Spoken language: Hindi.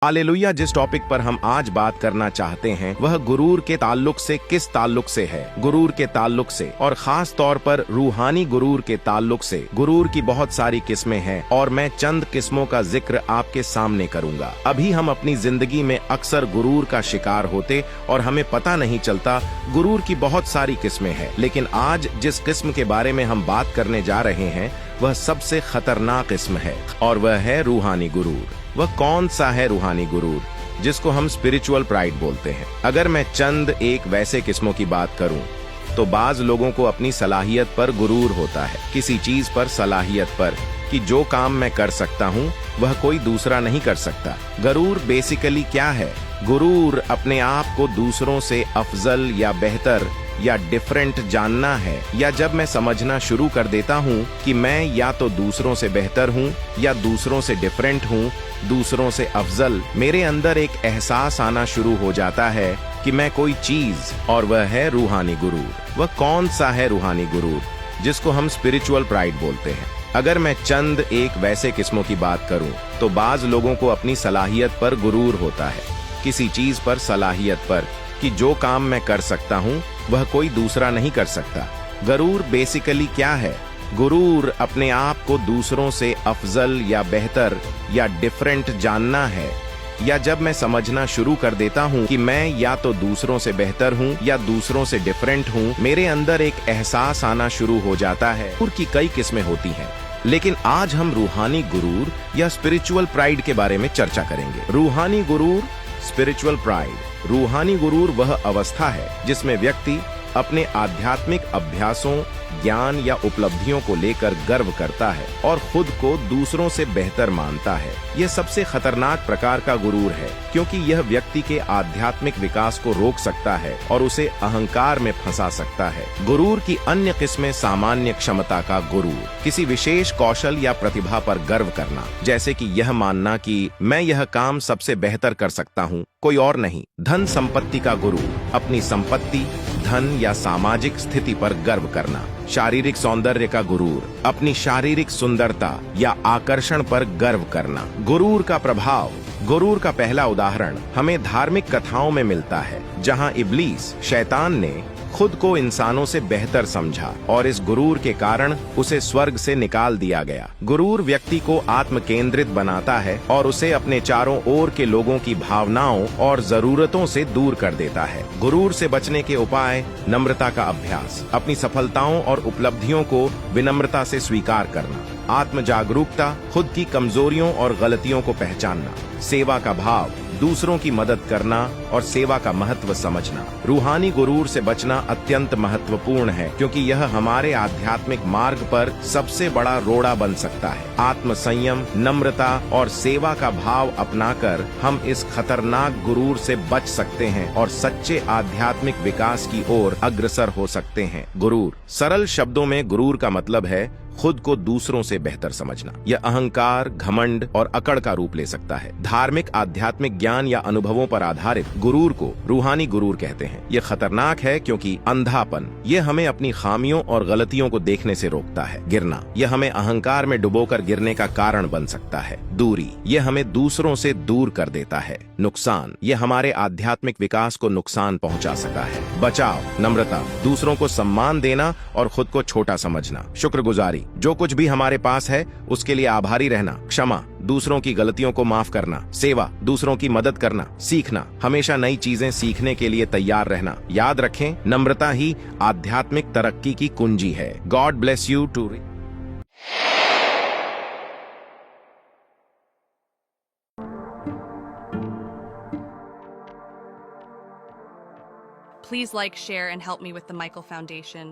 हालेलुया। जिस टॉपिक पर हम आज बात करना चाहते हैं वह गुरूर के ताल्लुक से किस ताल्लुक से है, गुरूर के ताल्लुक से, और खास तौर पर रूहानी गुरूर के ताल्लुक से। गुरूर की बहुत सारी किस्में हैं और मैं चंद किस्मों का जिक्र आपके सामने करूंगा। अभी हम अपनी जिंदगी में अक्सर गुरूर का शिकार होते और हमें पता नहीं चलता। गुरूर की बहुत सारी किस्में हैं, लेकिन आज जिस किस्म के बारे में हम बात करने जा रहे हैं वह सबसे खतरनाक किस्म है और वह है रूहानी गुरूर। वह कौन सा है रूहानी गुरूर, जिसको हम स्पिरिचुअल प्राइड बोलते हैं? अगर मैं चंद एक वैसे किस्मों की बात करूं तो बाज लोगों को अपनी सलाहियत पर गुरूर होता है, किसी चीज पर, सलाहियत पर, कि जो काम मैं कर सकता हूं वह कोई दूसरा नहीं कर सकता। गुरूर बेसिकली क्या है? गुरूर अपने आप को दूसरों से अफजल या बेहतर या डिफरेंट जानना है, या जब मैं समझना शुरू कर देता हूँ कि मैं या तो दूसरों से बेहतर हूँ या दूसरों से डिफरेंट हूँ, दूसरों से अफजल, मेरे अंदर एक एहसास आना शुरू हो जाता है कि मैं कोई चीज, और वह है रूहानी गुरूर। वह कौन सा है रूहानी गुरूर, जिसको हम स्पिरिचुअल प्राइड बोलते हैं? अगर मैं चंद एक वैसे किस्मों की बात करूं तो बाज लोगों को अपनी सलाहियत पर गुरूर होता है, किसी चीज पर, सलाहियत पर, कि जो काम मैं कर सकता हूं वह कोई दूसरा नहीं कर सकता। गुरूर बेसिकली क्या है? गुरूर अपने आप को दूसरों से अफजल या बेहतर या डिफरेंट जानना है, या जब मैं समझना शुरू कर देता हूँ कि मैं या तो दूसरों से बेहतर हूँ या दूसरों से डिफरेंट हूँ, मेरे अंदर एक एहसास आना शुरू हो जाता है। गुरूर की कई किस्में होती हैं, लेकिन आज हम रूहानी गुरूर या स्पिरिचुअल प्राइड के बारे में चर्चा करेंगे। रूहानी गुरूर, स्पिरिचुअल प्राइड। रूहानी गुरूर वह अवस्था है जिसमें व्यक्ति अपने आध्यात्मिक अभ्यासों, ज्ञान या उपलब्धियों को लेकर गर्व करता है और खुद को दूसरों से बेहतर मानता है। यह सबसे खतरनाक प्रकार का गुरूर है, क्योंकि यह व्यक्ति के आध्यात्मिक विकास को रोक सकता है और उसे अहंकार में फंसा सकता है। गुरूर की अन्य किस्में: सामान्य क्षमता का गुरूर, किसी विशेष कौशल या प्रतिभा पर गर्व करना, जैसे कि यह मानना कि मैं यह काम सबसे बेहतर कर सकता हूँ, कोई और नहीं। धन संपत्ति का गुरूर, अपनी संपत्ति, धन या सामाजिक स्थिति पर गर्व करना। शारीरिक सौंदर्य का गुरूर, अपनी शारीरिक सुंदरता या आकर्षण पर गर्व करना। गुरूर का प्रभाव। गुरूर का पहला उदाहरण हमें धार्मिक कथाओं में मिलता है, जहां इब्लीस, शैतान ने खुद को इंसानों से बेहतर समझा और इस गुरूर के कारण उसे स्वर्ग से निकाल दिया गया। गुरूर व्यक्ति को आत्म केंद्रित बनाता है और उसे अपने चारों ओर के लोगों की भावनाओं और जरूरतों से दूर कर देता है। गुरूर से बचने के उपाय: नम्रता का अभ्यास, अपनी सफलताओं और उपलब्धियों को विनम्रता से स्वीकार करना। आत्म जागरूकता, खुद की कमजोरियों और गलतियों को पहचानना। सेवा का भाव, दूसरों की मदद करना और सेवा का महत्व समझना। रूहानी गुरूर से बचना अत्यंत महत्वपूर्ण है, क्योंकि यह हमारे आध्यात्मिक मार्ग पर सबसे बड़ा रोड़ा बन सकता है। आत्म संयम, नम्रता और सेवा का भाव अपनाकर हम इस खतरनाक गुरूर से बच सकते हैं और सच्चे आध्यात्मिक विकास की ओर अग्रसर हो सकते हैं। गुरूर, सरल शब्दों में गुरूर का मतलब है खुद को दूसरों से बेहतर समझना। यह अहंकार, घमंड और अकड़ का रूप ले सकता है। धार्मिक, आध्यात्मिक ज्ञान या अनुभवों पर आधारित गुरूर को रूहानी गुरूर कहते हैं। यह खतरनाक है क्योंकि अंधापन, यह हमें अपनी खामियों और गलतियों को देखने से रोकता है। गिरना, यह हमें अहंकार में डुबोकर गिरने का कारण बन सकता है। दूरी, यह हमें दूसरों से दूर कर देता है। नुकसान, यह हमारे आध्यात्मिक विकास को नुकसान पहुंचा सकता है। बचाव, नम्रता, दूसरों को सम्मान देना और खुद को छोटा समझना। शुक्रगुजारी, जो कुछ भी हमारे पास है उसके लिए आभारी रहना। क्षमा, दूसरों की गलतियों को माफ करना। सेवा, दूसरों की मदद करना। सीखना, हमेशा नई चीजें सीखने के लिए तैयार रहना। याद रखें, नम्रता ही आध्यात्मिक तरक्की की कुंजी है। God bless you too. Please like, share, and help me with the Michael Foundation.